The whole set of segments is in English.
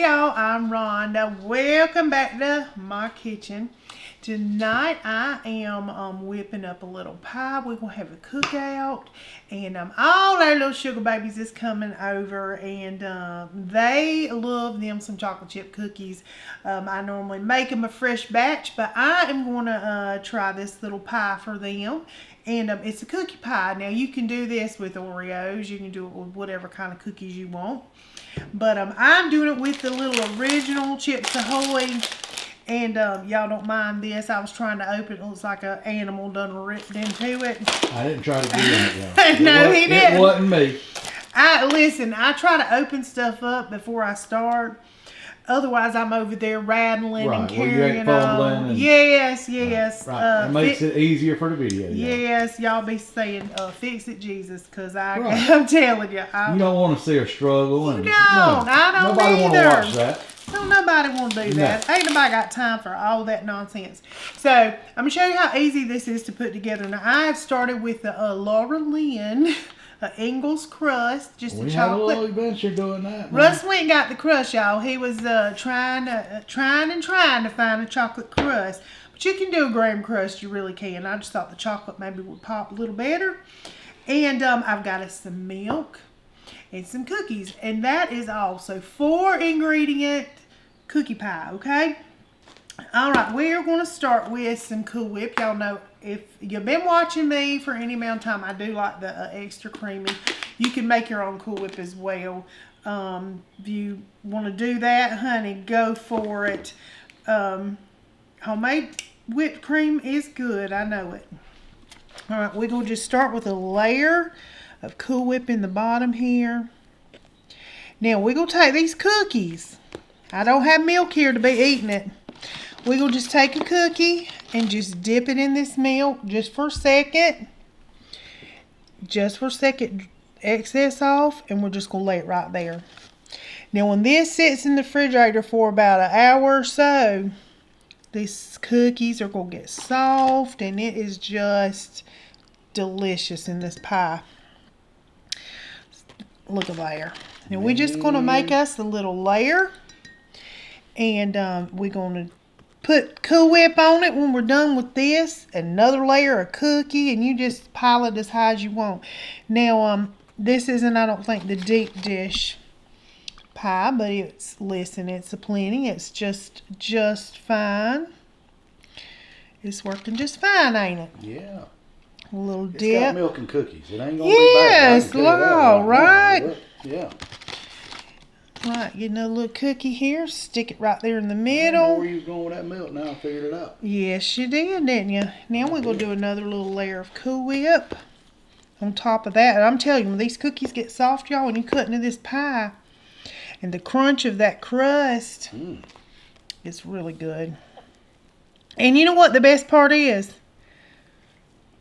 Hey y'all, I'm Rhonda. Welcome back to my kitchen. Tonight I am whipping up a little pie. We're going to have a cookout. And all our little sugar babies is coming over. And they love them some chocolate chip cookies. I normally make them a fresh batch. But I am going to try this little pie for them. And it's a cookie pie. Now you can do this with Oreos. You can do it with whatever kind of cookies you want. But I'm doing it with the little original Chips Ahoy. And y'all don't mind this. I was trying to open it. It looks like an animal done ripped into it. I didn't try to do that, y'all. No, he didn't. It wasn't me. Listen, I try to open stuff up before I start. Otherwise, I'm over there rattling and carrying on. And, yes. Right. It makes it easier for the video. Yes, y'all be saying, fix it, Jesus, because I'm telling you. You don't want to see her struggle. I don't nobody want to watch that. No, nobody want to do that. Ain't nobody got time for all that nonsense. So, I'm going to show you how easy this is to put together. Now, I have started with the Laura Lynn Ingles crust, just a chocolate. We had a little adventure doing that. Russ went and got the crust, y'all. He was trying to find a chocolate crust. But you can do a graham crust, you really can. I just thought the chocolate maybe would pop a little better. And I've got us some milk and some cookies. And that is all. So 4 ingredient cookie pie, okay? All right, we're going to start with some Cool Whip. Y'all know, if you've been watching me for any amount of time, I do like the extra creamy. You can make your own Cool Whip as well. If you want to do that, honey, go for it. Homemade whipped cream is good. I know it. All right, we're going to just start with a layer of Cool Whip in the bottom here. Now, we're going to take these cookies. I don't have milk here to be eating it. We're going to just take a cookie and just dip it in this milk just for a second. Just for a second, excess off, and we're just going to lay it right there. Now, when this sits in the refrigerator for about an hour or so, these cookies are going to get soft, and it is just delicious in this pie. Look at there. Now, we're just going to make us a little layer, and we're going to put Cool Whip on it when we're done with this. Another layer of cookie, and you just pile it as high as you want. Now, this isn't, I don't think, the deep dish pie, but it's a plenty. It's just fine. It's working just fine, ain't it? Yeah. A little dip. It's got milk and cookies. It ain't gonna be bad. Yes, all right. Yeah. Right, get another little cookie here. Stick it right there in the I middle. know where you was going with that milk. Now I figured it out. Yes, you did, didn't you? Now we're going to do another little layer of Cool Whip on top of that. And I'm telling you, when these cookies get soft, y'all, and you cut into this pie, and the crunch of that crust, it's really good. And you know what the best part is?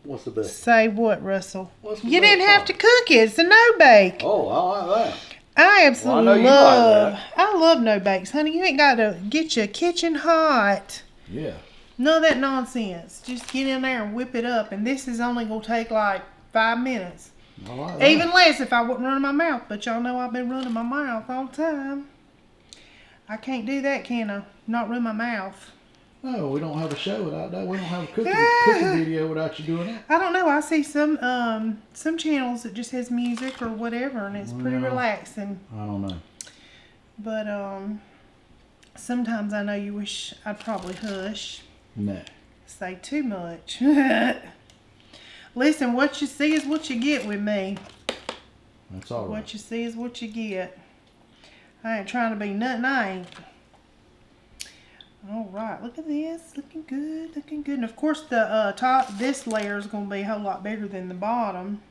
What's the best? Say what, Russell? You didn't have to cook it. It's a no-bake. Oh, I like that. I absolutely I love no bakes, honey. You ain't got to get your kitchen hot. Yeah. None of that nonsense. Just get in there and whip it up. And this is only going to take like 5 minutes. I like that. Even less if I wasn't running my mouth. But y'all know I've been running my mouth all the time. I can't do that, can I? Not run my mouth. No, we don't have a show without that. We don't have a cooking video without you doing that. I don't know. I see some channels that just has music or whatever, and it's pretty relaxing. I don't know. But sometimes I know you wish I'd probably hush. No. Say too much. Listen, what you see is what you get with me. That's all right. What you see is what you get. I ain't trying to be nothing I ain't. All right, look at this. Looking good, looking good. And of course, the this layer is going to be a whole lot bigger than the bottom.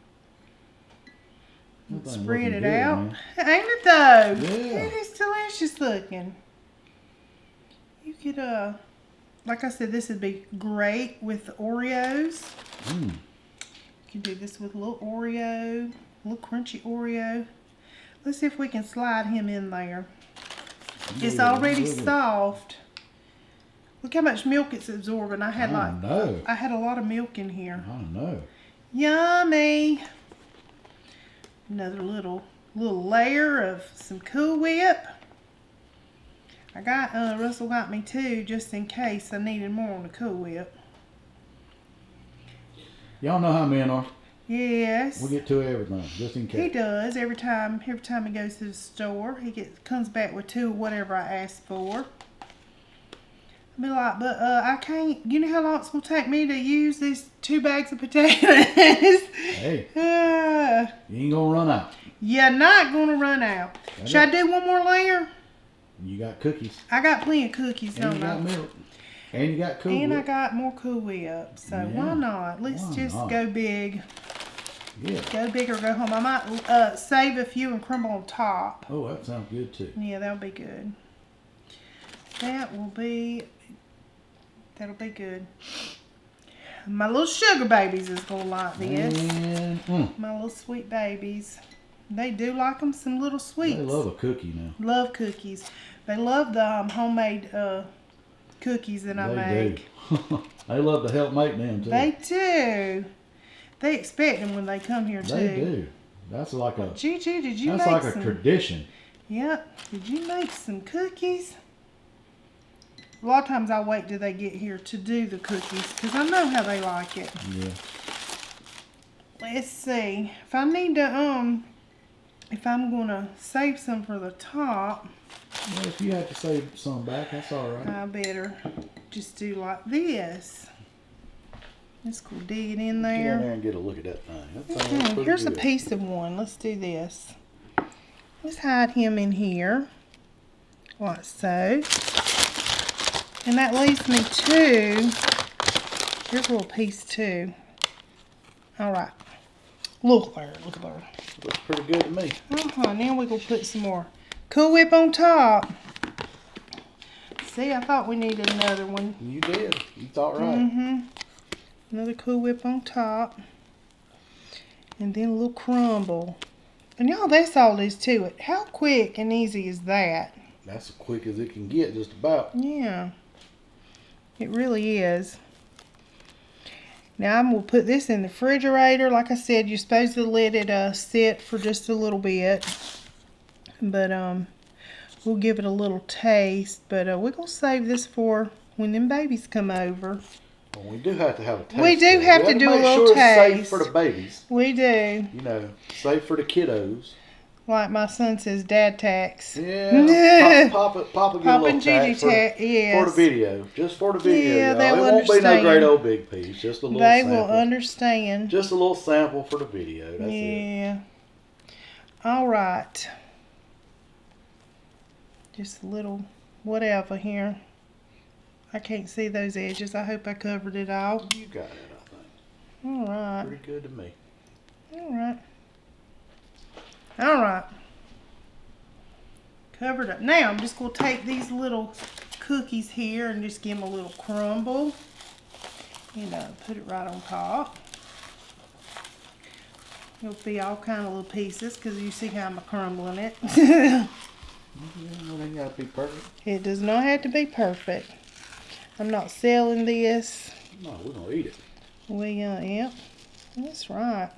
Spread it out. Man. Ain't it though? Yeah. It is delicious looking. You could, like I said, this would be great with Oreos. You can do this with a little Oreo, a little crunchy Oreo. Let's see if we can slide him in there. It's already soft. Look how much milk it's absorbing. I had a lot of milk in here. I know. Yummy. Another little layer of some Cool Whip. Russell got me 2 just in case I needed more on the Cool Whip. Y'all know how men are. Yes. We get 2 of everything, just in case. He does. Every time he goes to the store, he comes back with 2 of whatever I ask for. I'll be like, but I can't, you know how long it's going to take me to use these 2 bags of potatoes? Hey, you ain't going to run out. You're not going to run out. Should I do one more layer? You got cookies. I got plenty of cookies, And don't you got I? milk. And you got Cool Whip. And I got more Cool Whip. So why not? Let's just go big. Yeah. Go big or go home. I might save a few and crumble on top. Oh, that sounds good too. Yeah, that'll be good. That'll be good. My little sugar babies is going to like this. And, My little sweet babies. They do like them some little sweets. They love a cookie now. Love cookies. They love the homemade cookies that I make. Do. They love to help make them too. They do. They expect them when they come here too. They do. That's like a. Gigi, did you make That's like a tradition. Yep. Did you make some cookies? A lot of times I wait till they get here to do the cookies because I know how they like it. Yeah. Let's see. If I need to if I'm gonna save some for the top. Well, if you have to save some back, that's all right. I better just do like this. Let's go dig it in there. Get in there and get a look at that thing. That thing looks pretty Here's good. a piece of one. Let's do this. Let's hide him in here, like so. And that leaves me 2. Here's a little piece too. All right. Look there. Look there. Looks pretty good to me. Now we're going to put some more Cool Whip on top. See, I thought we needed another one. You did. You thought right. Another Cool Whip on top. And then a little crumble. And y'all, that's all there is to it. How quick and easy is that? That's as quick as it can get, just about. Yeah. It really is. Now I'm going to put this in the refrigerator. Like I said, you're supposed to let it sit for just a little bit. But we'll give it a little taste. But we're going to save this for when them babies come over. Well, we do have to have a taste. We do have to do a little taste. It's safe for the babies. We do. You know, safe for the kiddos. Like my son says, Dad tax. Yeah. Papa get a little and Gigi tax yes. for the video. Just for the video. Yeah, y'all. they'll It won't be understand. no great old big piece. Just a little They sample. will understand. Just a little sample for the video. That's it. Yeah. All right. Just a little whatever here. I can't see those edges. I hope I covered it all. You got it, I think. All right. Pretty good to me. All right. All right. Covered up. Now I'm just going to take these little cookies here and just give them a little crumble. Put it right on top. It'll be all kind of little pieces because you see how I'm crumbling it. It ain't got to be perfect. It does not have to be perfect. I'm not selling this. No, we're going to eat it. Yep. That's right.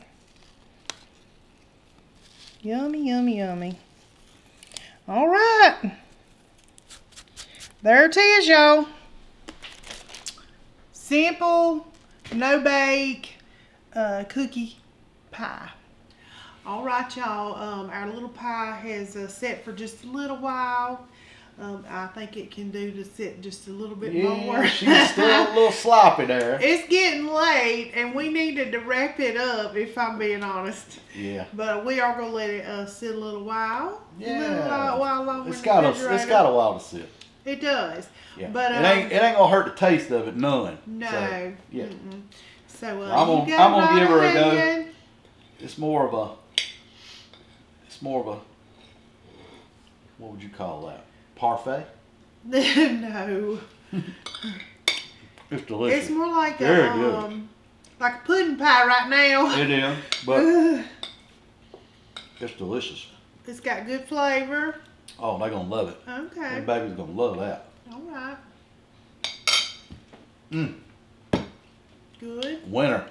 Yummy, yummy, yummy. All right. There it is, y'all. Simple, no bake, cookie pie. All right, y'all. Our little pie has set for just a little while. I think it can do to sit just a little bit more. She's still a little sloppy there. It's getting late, and we needed to wrap it up, if I'm being honest. Yeah. But we are going to let it sit a little while. Yeah. A little while longer. It's got a while to sit. It does. Yeah. But it ain't gonna hurt the taste of it none. No. So, yeah. So I'm gonna give her a go. It's more of a. What would you call that? Parfait? No. It's delicious. It's more like Very good. like a pudding pie right now. It is, but it's delicious. It's got good flavor. Oh, they're gonna love it. Okay. The baby's gonna love that. All right. Mmm. Good. Winner.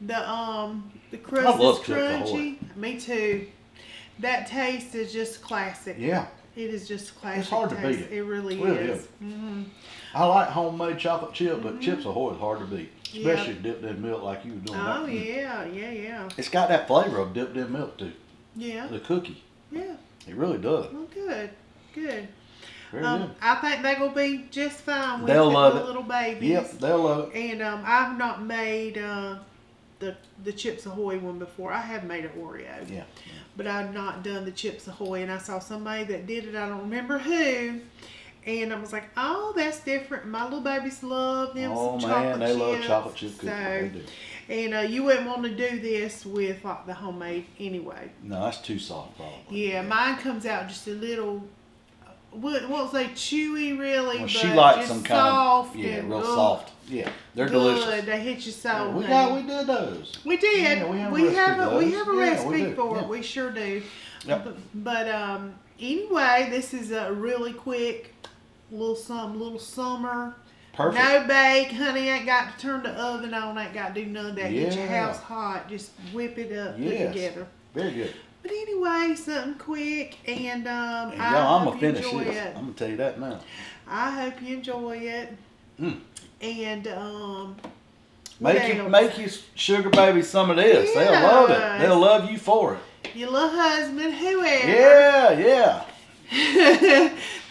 The crust I love is Chips Ahoy. crunchy. Me too. That taste is just classic. Yeah. It is just classic. It's hard to taste. beat it. It really Really is. is. Mm-hmm. I like homemade chocolate chip, but Chips Ahoy is hard to beat, especially Yep. dipped in milk like you were doing. Oh that. yeah. It's got that flavor of dipped in milk too. Yeah. The cookie. Yeah. It really does. Well, good. Good. Very good. I think they're gonna be just fine with They'll love the it. little babies. Yep, they'll love it. And I've not made the Chips Ahoy one before. I have made an Oreo. Yeah. But I've not done the Chips Ahoy, and I saw somebody that did it. I don't remember who. And I was like, oh, that's different. My little babies love them Oh some man, chocolate they chips. love chocolate chip cookies. So, They do. and you wouldn't want to do this with like the homemade anyway. No, that's too soft probably. Yeah, mine comes out just a little, won't say chewy really, Well, but she likes just some soft kind of, and real soft. Yeah, they're good. delicious. They hit you so. We honey. did those. We did. Yeah, we have a we recipe do. for it. Yeah. We sure do. Yep. But anyway, this is a really quick little summer. Perfect. No bake, honey. Ain't got to turn the oven on. Ain't got to do none of that. Get your Yeah. house hot. Just whip it up, put Yes. it together. Very good. But anyway, something quick, and And I y'all, I'm hope gonna you finish enjoy this. it. I'm gonna tell you that now. I hope you enjoy it. Mm. And what else? Make your sugar baby some of this. They'll love it. Yes. They'll love you for it. Your little husband, whoever. Yeah.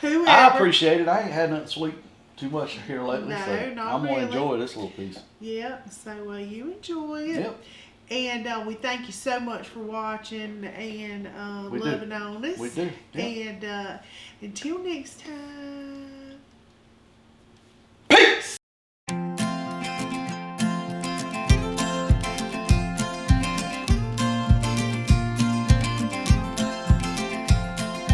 Whoever. I appreciate it. I ain't had nothing sweet too much here lately, No, so not I'm gonna really. enjoy this little piece. Yep. So you enjoy it. Yep. And we thank you so much for watching and We do. loving on us. We do. Yep. And until next time.